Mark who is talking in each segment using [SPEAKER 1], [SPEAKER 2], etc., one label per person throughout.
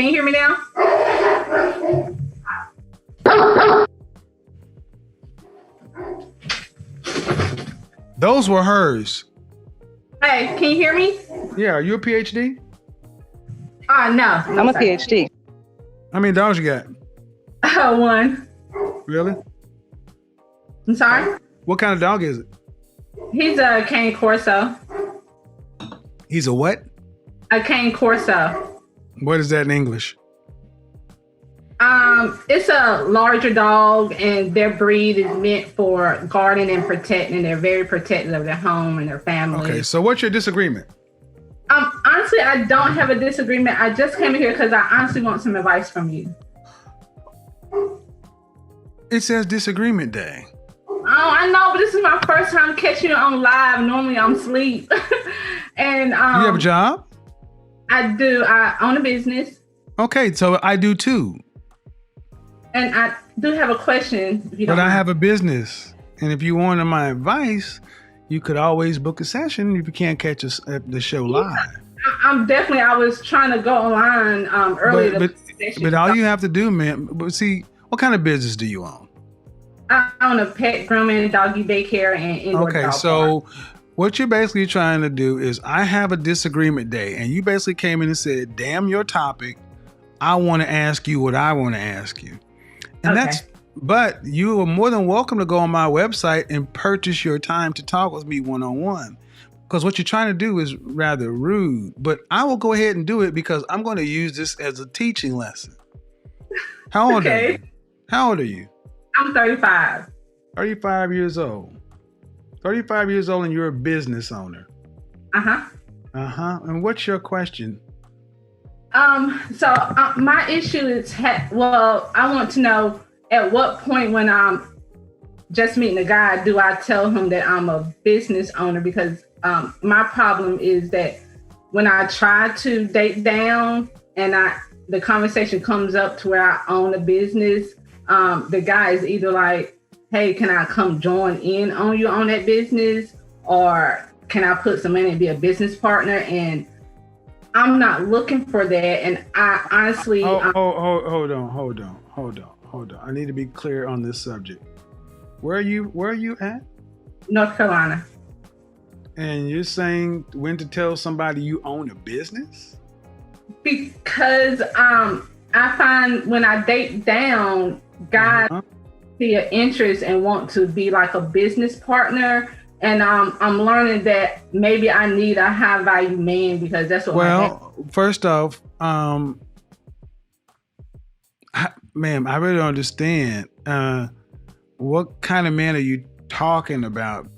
[SPEAKER 1] Can you hear me now?
[SPEAKER 2] Those were hers.
[SPEAKER 1] Hey, can you hear me?
[SPEAKER 2] Yeah, are you a PhD?
[SPEAKER 1] No.
[SPEAKER 3] I'm a PhD.
[SPEAKER 2] How many dogs you got?
[SPEAKER 1] One.
[SPEAKER 2] Really?
[SPEAKER 1] I'm sorry?
[SPEAKER 2] What kind of dog is it?
[SPEAKER 1] He's a cane corso.
[SPEAKER 2] He's a what?
[SPEAKER 1] A cane corso.
[SPEAKER 2] What is that in English?
[SPEAKER 1] It's a larger dog, and their breed is meant for guarding and protecting. They're very protective of their home and their family.
[SPEAKER 2] Okay, so what's your disagreement?
[SPEAKER 1] Honestly, I don't have a disagreement. I just came here because I honestly want some advice from you.
[SPEAKER 2] It says disagreement day.
[SPEAKER 1] Oh, I know, but this is my first time catching you on live. Normally I'm asleep. And
[SPEAKER 2] You have a job?
[SPEAKER 1] I do. I own a business.
[SPEAKER 2] Okay, so I do too.
[SPEAKER 1] And I do have a question. If you don't
[SPEAKER 2] But I
[SPEAKER 1] mind.
[SPEAKER 2] have a business. And if you wanted my advice, you could always book a session if you can't catch us at the show live.
[SPEAKER 1] I'm definitely. I was trying to go online earlier.
[SPEAKER 2] But all you have to do, man, but see, what kind of business do you own?
[SPEAKER 1] I own a pet grooming, doggy daycare, and indoor
[SPEAKER 2] Okay,
[SPEAKER 1] dog
[SPEAKER 2] so
[SPEAKER 1] park.
[SPEAKER 2] what you're basically trying to do is I have a disagreement day, and you basically came in and said, damn your topic. I want to ask you what I want to ask you. And
[SPEAKER 1] Okay.
[SPEAKER 2] but you are more than welcome to go on my website and purchase your time to talk with me one-on-one. Because what you're trying to do is rather rude, but I will go ahead and do it because I'm going to use this as a teaching lesson. How old are you? How old are you?
[SPEAKER 1] I'm 35.
[SPEAKER 2] 35 years old. 35 years old and you're a business owner.
[SPEAKER 1] Uh-huh.
[SPEAKER 2] And what's your question?
[SPEAKER 1] So my issue is, I want to know at what point when I'm just meeting a guy, do I tell him that I'm a business owner? Because my problem is that when I try to date down and the conversation comes up to where I own a business, the guy is either like, hey, can I come join in on you on that business? Or can I put some money and be a business partner? And I'm not looking for that. And I honestly...
[SPEAKER 2] Hold on. I need to be clear on this subject. Where are you at?
[SPEAKER 1] North Carolina.
[SPEAKER 2] And you're saying when to tell somebody you own a business?
[SPEAKER 1] Because I find when I date down, guys see an interest and want to be like a business partner. And I'm learning that maybe I need a high value man because that's what
[SPEAKER 2] first off, ma'am, I really don't understand. What kind of man are you talking about?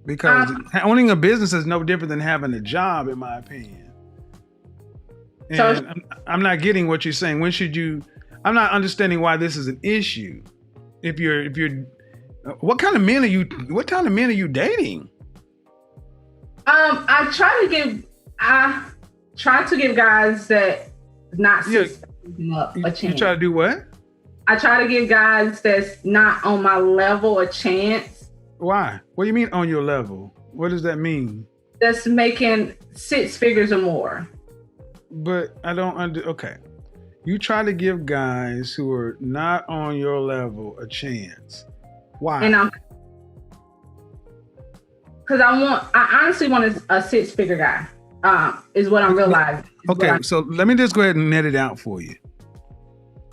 [SPEAKER 2] Because owning a business is no different than having a job, in my opinion. And
[SPEAKER 1] So-
[SPEAKER 2] I'm not getting what you're saying. When should you? I'm not understanding why this is an issue. If you're, what kind of men are you? What kind of men are you dating?
[SPEAKER 1] I try to give guys that not up a chance.
[SPEAKER 2] You try to do what?
[SPEAKER 1] I try to give guys that's not on my level a chance.
[SPEAKER 2] Why? What do you mean on your level? What does that mean?
[SPEAKER 1] That's making 6 figures or more.
[SPEAKER 2] But I don't okay. You try to give guys who are not on your level a chance. Why?
[SPEAKER 1] And because I honestly want a 6-figure guy, is what I'm realizing.
[SPEAKER 2] Okay, so let me just go ahead and net it out for you.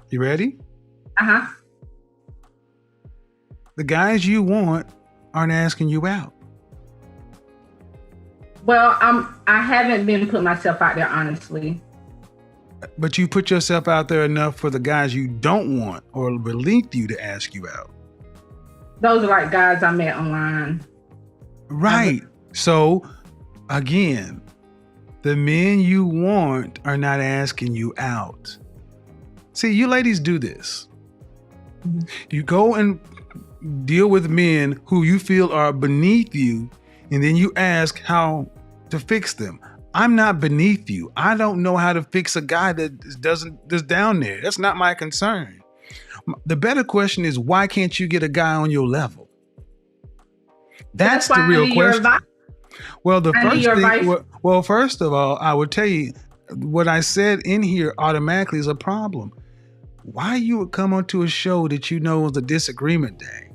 [SPEAKER 2] You ready?
[SPEAKER 1] Uh-huh.
[SPEAKER 2] The guys you want aren't asking you out.
[SPEAKER 1] Well, I haven't been putting myself out there, honestly.
[SPEAKER 2] But you put yourself out there enough for the guys you don't want or beneath you to ask you out.
[SPEAKER 1] Those are like guys I met online.
[SPEAKER 2] Right. So again, the men you want are not asking you out. See, you ladies do this.
[SPEAKER 1] Mm-hmm.
[SPEAKER 2] You go and deal with men who you feel are beneath you, and then you ask how to fix them. I'm not beneath you. I don't know how to fix a guy that's down there. That's not my concern. The better question is, why can't you get a guy on your level? That's the real question. Well, first of all, I would tell you, what I said in here automatically is a problem. Why you would come onto a show that you know is a disagreement day?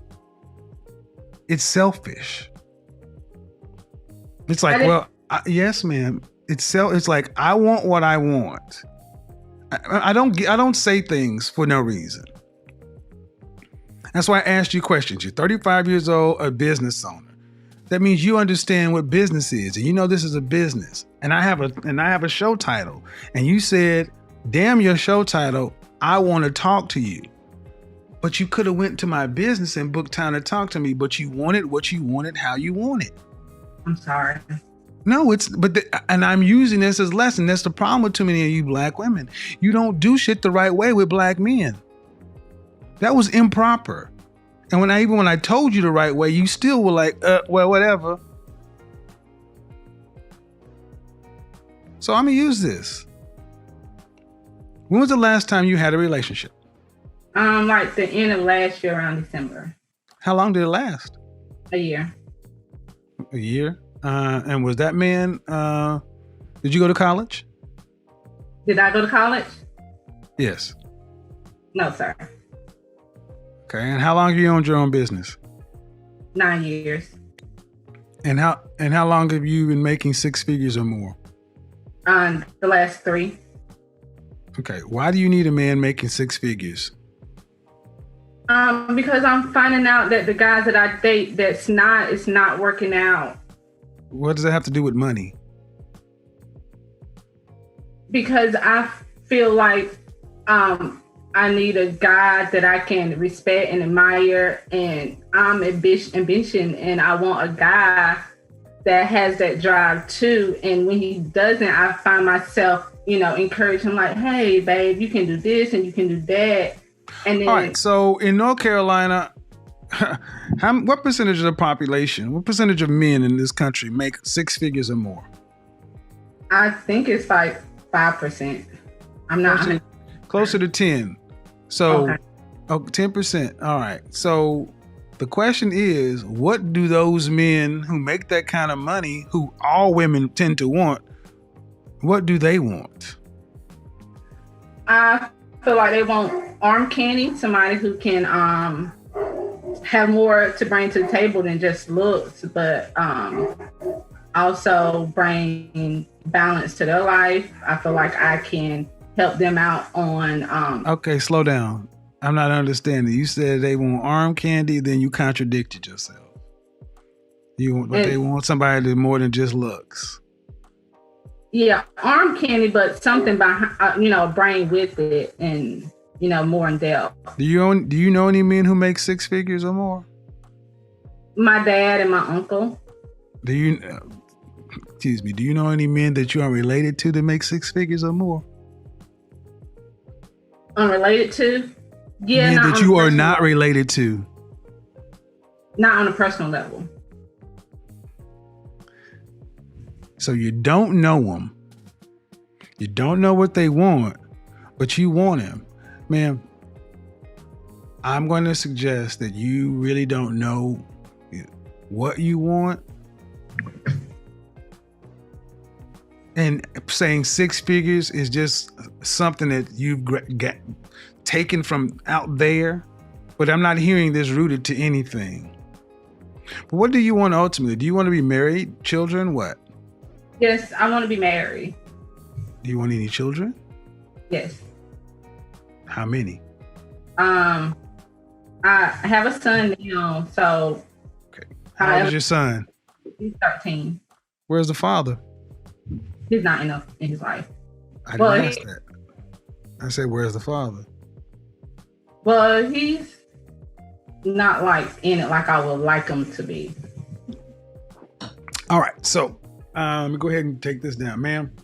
[SPEAKER 2] It's selfish. It's like, well, yes, ma'am. It's like, I want what I want. I don't say things for no reason. That's why I asked you questions. You're 35 years old, a business owner. That means you understand what business is, and you know this is a business. And I have a show title. And you said, "Damn your show title, I want to talk to you." But you could have went to my business and booked time to talk to me, but you wanted what you wanted, how you wanted.
[SPEAKER 1] I'm sorry.
[SPEAKER 2] No, and I'm using this as a lesson. That's the problem with too many of you black women. You don't do shit the right way with black men. That was improper. And when I told you the right way, you still were like, well, whatever. So I'm gonna use this. When was the last time you had a relationship?
[SPEAKER 1] Like the end of last year, around December.
[SPEAKER 2] How long did it last?
[SPEAKER 1] A year.
[SPEAKER 2] A year? And was that man, did you go to college?
[SPEAKER 1] Did I go to college?
[SPEAKER 2] Yes.
[SPEAKER 1] No, sir.
[SPEAKER 2] Okay, and how long have you owned your own business?
[SPEAKER 1] 9 years.
[SPEAKER 2] And how long have you been making six figures or more?
[SPEAKER 1] The last 3.
[SPEAKER 2] Okay, why do you need a man making six figures?
[SPEAKER 1] Because I'm finding out that the guys that I date, it's not working out.
[SPEAKER 2] What does that have to do with money?
[SPEAKER 1] Because I feel like I need a guy that I can respect and admire, and I'm ambition, and I want a guy that has that drive too. And when he doesn't, I find myself, encourage him like, "Hey, babe, you can do this and you can do that." And then,
[SPEAKER 2] all right. So in North Carolina, what percentage of the population, what percentage of men in this country make six figures or more?
[SPEAKER 1] I think it's like 5%. I'm not
[SPEAKER 2] closer to 10. So,
[SPEAKER 1] okay.
[SPEAKER 2] 10%. All right. So the question is, what do those men who make that kind of money, who all women tend to want, what do they want?
[SPEAKER 1] I feel like they want arm candy, somebody who can have more to bring to the table than just looks, but also bring balance to their life. I feel like I can help them out on
[SPEAKER 2] Okay, slow down. I'm not understanding. You said they want arm candy, then you contradicted yourself. They want somebody that more than just looks.
[SPEAKER 1] Yeah, arm candy, but something behind, brain with it, and more in depth.
[SPEAKER 2] Do you know any men who make six figures or more?
[SPEAKER 1] My dad and my uncle.
[SPEAKER 2] Do you know any men that you are related to that make six figures or more?
[SPEAKER 1] Unrelated to? Yeah,
[SPEAKER 2] men that you are not related to.
[SPEAKER 1] Not on a personal level.
[SPEAKER 2] So you don't know them. You don't know what they want, but you want him. Ma'am, I'm going to suggest that you really don't know what you want. And saying six figures is just something that you've got taken from out there. But I'm not hearing this rooted to anything. But what do you want ultimately? Do you want to be married, children, what?
[SPEAKER 1] Yes, I want to be married.
[SPEAKER 2] Do you want any children?
[SPEAKER 1] Yes.
[SPEAKER 2] How many?
[SPEAKER 1] I have a son now, so.
[SPEAKER 2] Okay. How old is your son?
[SPEAKER 1] He's 13.
[SPEAKER 2] Where's the father?
[SPEAKER 1] He's not enough in his life.
[SPEAKER 2] I didn't ask that. I said, where's the father?
[SPEAKER 1] Well, he's not like in it like I would like him to be.
[SPEAKER 2] All right, so let me go ahead and take this down, ma'am.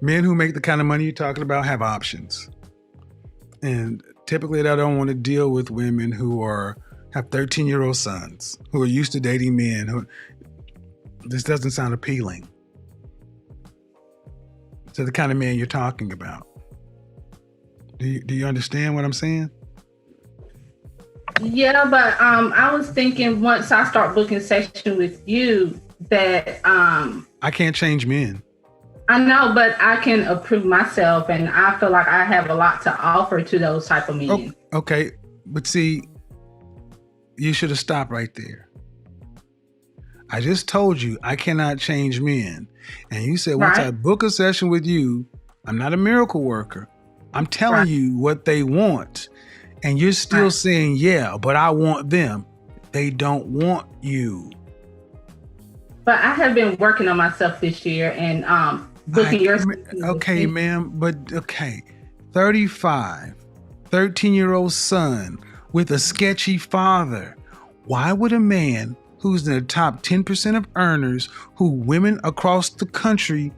[SPEAKER 2] Men who make the kind of money you're talking about have options. And typically they don't want to deal with women who have 13-year-old sons, who are used to dating men. This doesn't sound appealing to the kind of man you're talking about. Do you understand what I'm saying?
[SPEAKER 1] Yeah, but I was thinking once I start booking session with you that
[SPEAKER 2] I can't change men.
[SPEAKER 1] I know, but I can approve myself, and I feel like I have a lot to offer to those type of men.
[SPEAKER 2] Okay, but see, you should have stopped right there. I just told you I cannot change men. And you said, once I book a session with you, I'm not a miracle worker. I'm telling you what they want. And you're still saying, yeah, but I want them. They don't want you.
[SPEAKER 1] But I have been working on myself this year and booking your...
[SPEAKER 2] Okay, ma'am, but okay. 35, 13-year-old son with a sketchy father. Why would a man who's in the top 10% of earners, who women across the country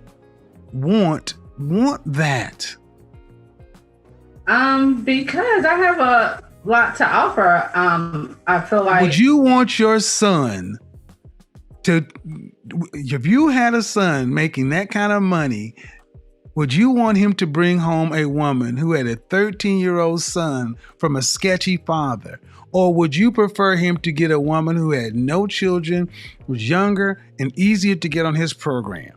[SPEAKER 2] want that?
[SPEAKER 1] Because I have a lot to offer. I feel like...
[SPEAKER 2] Would you want your son to, if you had a son making that kind of money, would you want him to bring home a woman who had a 13-year-old son from a sketchy father? Or would you prefer him to get a woman who had no children, was younger, and easier to get on his program?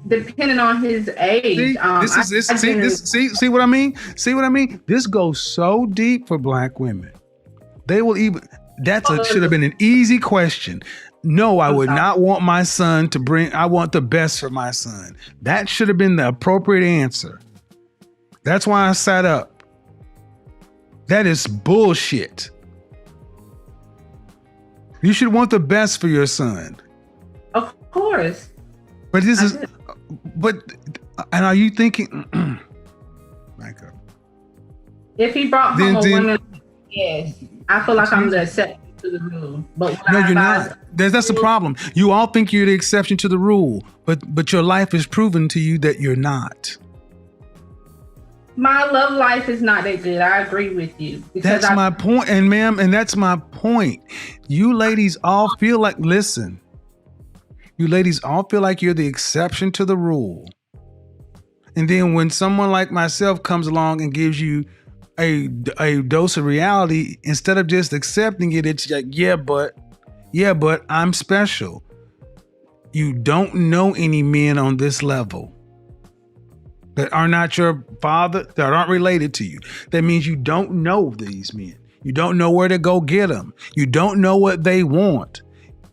[SPEAKER 1] Depending on his age.
[SPEAKER 2] See what I mean? See what I mean? This goes so deep for Black women. They will even, should have been an easy question. No, I would not want my son to bring, I want the best for my son. That should have been the appropriate answer. That's why I sat up. That is bullshit. You should want the best for your son.
[SPEAKER 1] Of course.
[SPEAKER 2] But and are you thinking, back up.
[SPEAKER 1] If he brought home a woman, yes, I feel like I'm the exception to the rule. But
[SPEAKER 2] no, you're not. That's the problem. You all think you're the exception to the rule, but your life is proven to you that you're not.
[SPEAKER 1] My love life is not that good. I agree with you.
[SPEAKER 2] That's my point. And ma'am, and that's my point. You ladies all feel like, listen, you ladies all feel like you're the exception to the rule. And then when someone like myself comes along and gives you a dose of reality, instead of just accepting it, it's like, yeah, but I'm special. You don't know any men on this level that are not your father, that aren't related to you. That means you don't know these men. You don't know where to go get them. You don't know what they want.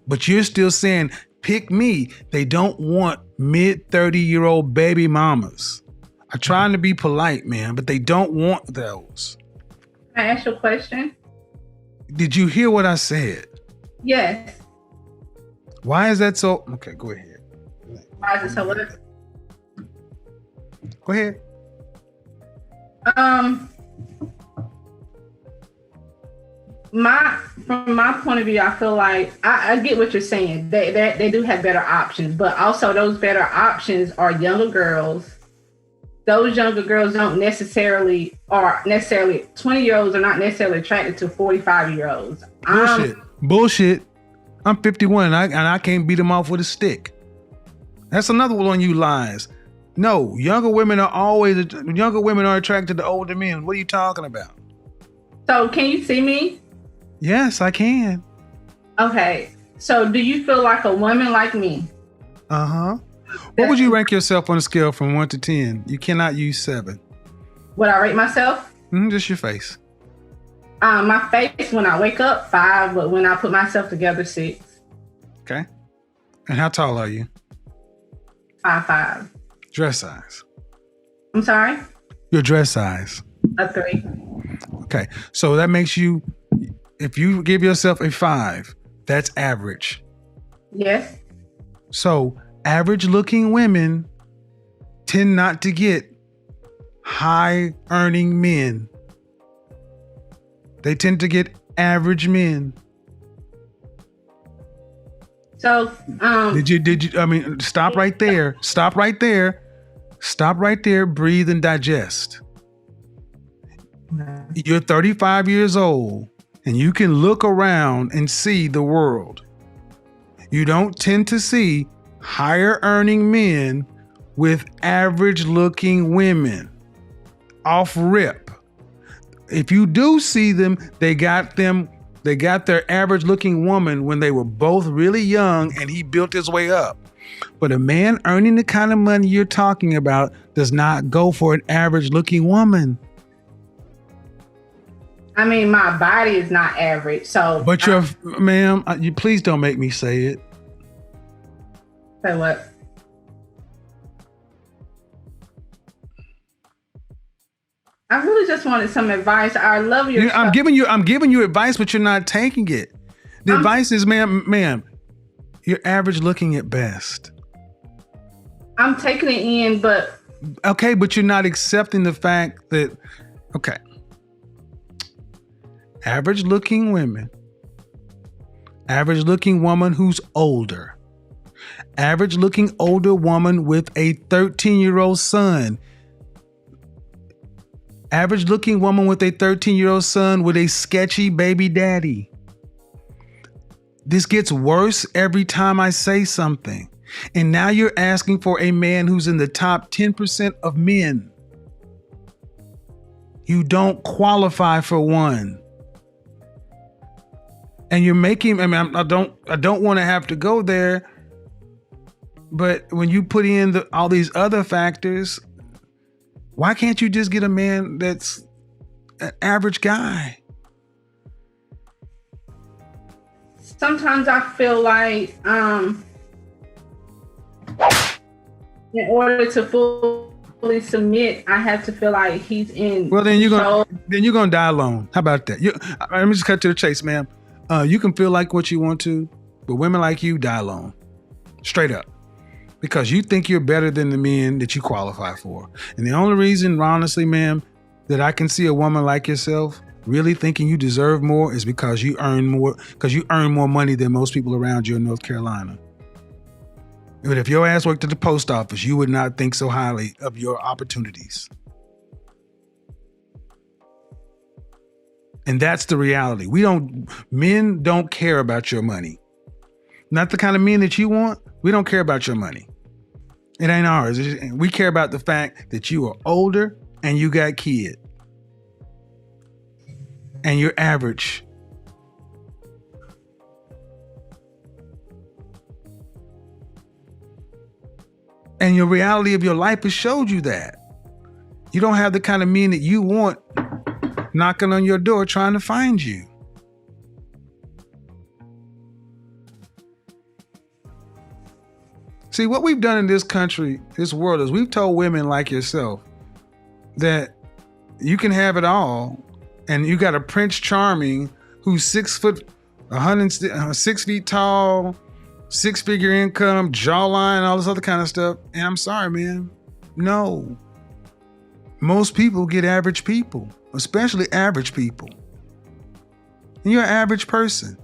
[SPEAKER 2] But you're still saying, pick me. They don't want mid-30-year-old baby mamas. I'm trying to be polite, man, but they don't want those.
[SPEAKER 1] Can I ask you a question?
[SPEAKER 2] Did you hear what I said?
[SPEAKER 1] Yes.
[SPEAKER 2] Why is that so? Okay, go ahead.
[SPEAKER 1] Why is it so what?
[SPEAKER 2] Go ahead.
[SPEAKER 1] From my point of view, I feel like I get what you're saying. They do have better options, but also those better options are younger girls. Those younger girls don't necessarily 20-year-olds are not necessarily attracted to 45-year-olds.
[SPEAKER 2] Bullshit. I'm 51 and I can't beat them off with a stick. That's another one on you lies. No, younger women are attracted to older men. What are you talking about?
[SPEAKER 1] So can you see me?
[SPEAKER 2] Yes, I can.
[SPEAKER 1] Okay. So do you feel like a woman like me?
[SPEAKER 2] Uh-huh. What would you rank yourself on a scale from 1 to 10? You cannot use 7.
[SPEAKER 1] Would I rate myself?
[SPEAKER 2] Just your face.
[SPEAKER 1] My face, when I wake up, 5, but when I put myself together, 6.
[SPEAKER 2] Okay. And how tall are you?
[SPEAKER 1] 5'5".
[SPEAKER 2] Dress size.
[SPEAKER 1] I'm sorry?
[SPEAKER 2] Your dress size.
[SPEAKER 1] A 3.
[SPEAKER 2] Okay. So that makes you, if you give yourself a 5, that's average.
[SPEAKER 1] Yes.
[SPEAKER 2] So average looking women tend not to get high earning men. They tend to get average men.
[SPEAKER 1] So,
[SPEAKER 2] did you, I mean, stop right there. Stop right there. Stop right there. Breathe and digest. You're 35 years old and you can look around and see the world. You don't tend to see higher earning men with average looking women off rip. If you do see them, they got their average looking woman when they were both really young and he built his way up. But a man earning the kind of money you're talking about does not go for an average looking woman.
[SPEAKER 1] I mean, my body is not average, so.
[SPEAKER 2] But ma'am, you please don't make me say it.
[SPEAKER 1] Say what? I really just wanted some advice. I love your.
[SPEAKER 2] I'm giving you advice, but you're not taking it. The advice is, ma'am, you're average looking at best.
[SPEAKER 1] I'm taking it in, but.
[SPEAKER 2] Okay, but you're not accepting the fact that, okay. Average looking women. Average looking woman who's older. Average looking older woman with a 13-year-old son. Average looking woman with a 13-year-old son with a sketchy baby daddy. This gets worse every time I say something. And now you're asking for a man who's in the top 10% of men. You don't qualify for one. And you're making, I don't want to have to go there. But when you put in all these other factors, why can't you just get a man that's an average guy?
[SPEAKER 1] Sometimes I feel like in order to fully submit, I have to feel like he's in.
[SPEAKER 2] Well, then you're gonna die alone. How about that? Let me just cut to the chase, ma'am. You can feel like what you want to, but women like you die alone, straight up, because you think you're better than the men that you qualify for. And the only reason, honestly, ma'am, that I can see a woman like yourself really thinking you deserve more is because you earn more money than most people around you in North Carolina. But if your ass worked at the post office, you would not think so highly of your opportunities. And that's the reality. Men don't care about your money. Not the kind of men that you want. We don't care about your money. It ain't ours. We care about the fact that you are older and you got kids. And you're average. And your reality of your life has showed you that. You don't have the kind of men that you want knocking on your door trying to find you. See, what we've done in this country, this world, is we've told women like yourself that you can have it all, and you got a Prince Charming who's 6 feet tall, 6-figure income, jawline, all this other kind of stuff. And I'm sorry, man. No. Most people get average people, especially average people. And you're an average person.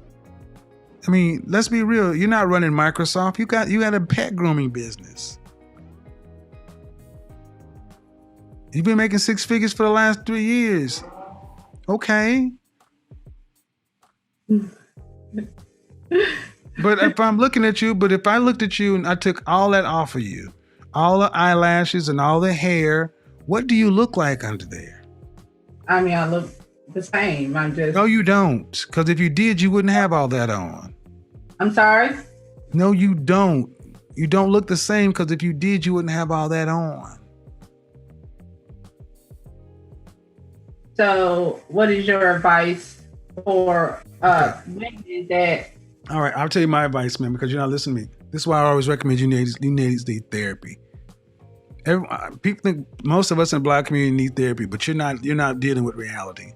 [SPEAKER 2] I mean, let's be real. You're not running Microsoft. You got a pet grooming business. You've been making 6 figures for the last 3 years. Okay. But if I looked at you and I took all that off of you, all the eyelashes and all the hair, what do you look like under there?
[SPEAKER 1] I mean, I look the same.
[SPEAKER 2] No, you don't. Because if you did, you wouldn't have all that on.
[SPEAKER 1] I'm sorry?
[SPEAKER 2] No, you don't. You don't look the same because if you did, you wouldn't have all that on.
[SPEAKER 1] So what is your advice for women that...
[SPEAKER 2] All right, I'll tell you my advice, man, because you're not listening to me. This is why I always recommend you need therapy. People think most of us in the Black community need therapy, but you're not dealing with reality.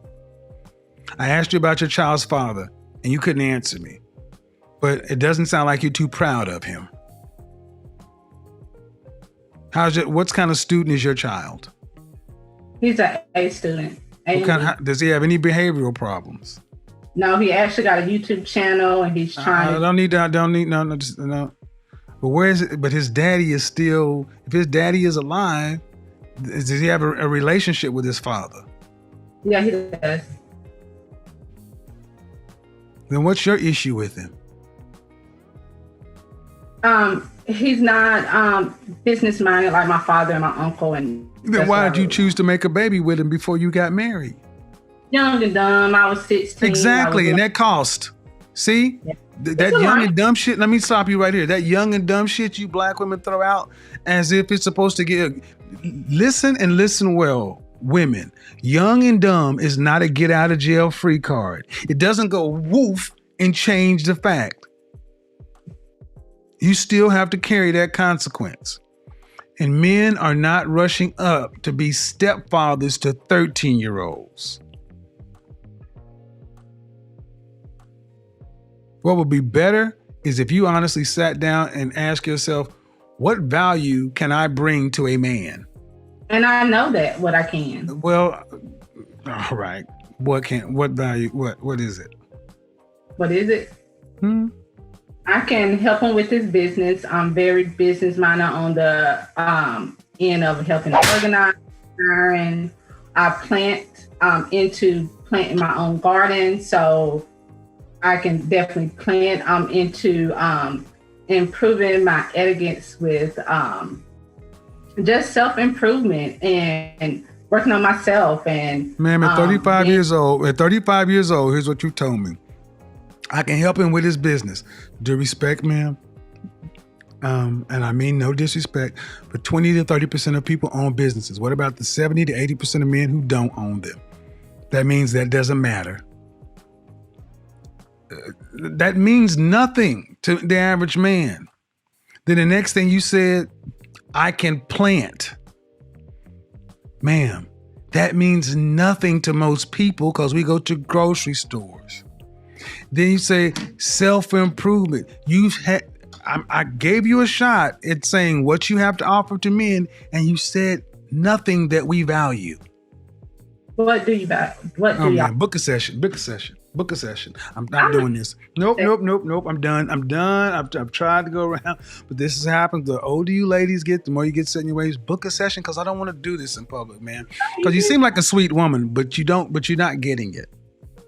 [SPEAKER 2] I asked you about your child's father, and you couldn't answer me. But it doesn't sound like you're too proud of him. What kind of student is your child?
[SPEAKER 1] He's an A student.
[SPEAKER 2] Does he have any behavioral problems?
[SPEAKER 1] No, he actually got a YouTube channel, and he's trying.
[SPEAKER 2] I don't need no. But where is it? But his daddy is still. If his daddy is alive, does he have a relationship with his father?
[SPEAKER 1] Yeah, he does.
[SPEAKER 2] Then what's your issue with him?
[SPEAKER 1] He's not business minded like my father and my uncle. And
[SPEAKER 2] then why did you choose to make a baby with him before you got married?
[SPEAKER 1] Young and dumb. I was 16.
[SPEAKER 2] Exactly, and that cost. See, That young and dumb shit, let me stop you right here. That young and dumb shit you black women throw out as if it's supposed to get, listen and listen well, women. Young and dumb is not a get out of jail free card. It doesn't go woof and change the fact. You still have to carry that consequence. And men are not rushing up to be stepfathers to 13-year-olds. What would be better is if you honestly sat down and asked yourself, what value can I bring to a man?
[SPEAKER 1] And I know that what I can.
[SPEAKER 2] Well, all right. What value? What is it?
[SPEAKER 1] What is it? I can help him with his business. I'm very business minded on the end of helping organize. And I plant into planting my own garden, so I can definitely plant into improving my etiquettes with just self-improvement and working on myself. And
[SPEAKER 2] ma'am, at 35 years old, here's what you told me. I can help him with his business. Due respect, ma'am. And I mean no disrespect, but 20 to 30% of people own businesses. What about the 70 to 80% of men who don't own them? That means that doesn't matter. That means nothing to the average man. Then the next thing you said, I can plant. Ma'am, that means nothing to most people because we go to grocery stores. Then you say self-improvement. I gave you a shot at saying what you have to offer to men, and you said nothing that we value.
[SPEAKER 1] What do you value? What do you?
[SPEAKER 2] Book a session. I'm not doing this. Nope. I'm done. I've tried to go around, but this has happened. The older you ladies get, the more you get set in your ways. Book a session because I don't want to do this in public, man. Because you seem like a sweet woman, but you don't. But you're not getting it.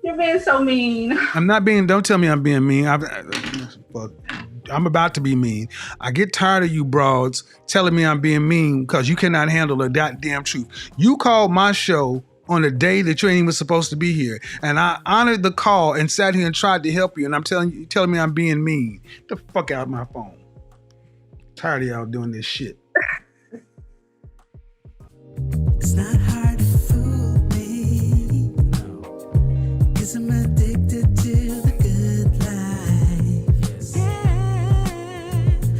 [SPEAKER 1] You're being so mean.
[SPEAKER 2] I'm not being. Don't tell me I'm being mean. I'm about to be mean. I get tired of you broads telling me I'm being mean because you cannot handle the goddamn truth. You called my show on a day that you ain't even supposed to be here, and I honored the call and sat here and tried to help you, and I'm telling me I'm being mean. Get the fuck out of my phone. I'm tired of y'all doing this shit.
[SPEAKER 3] It's not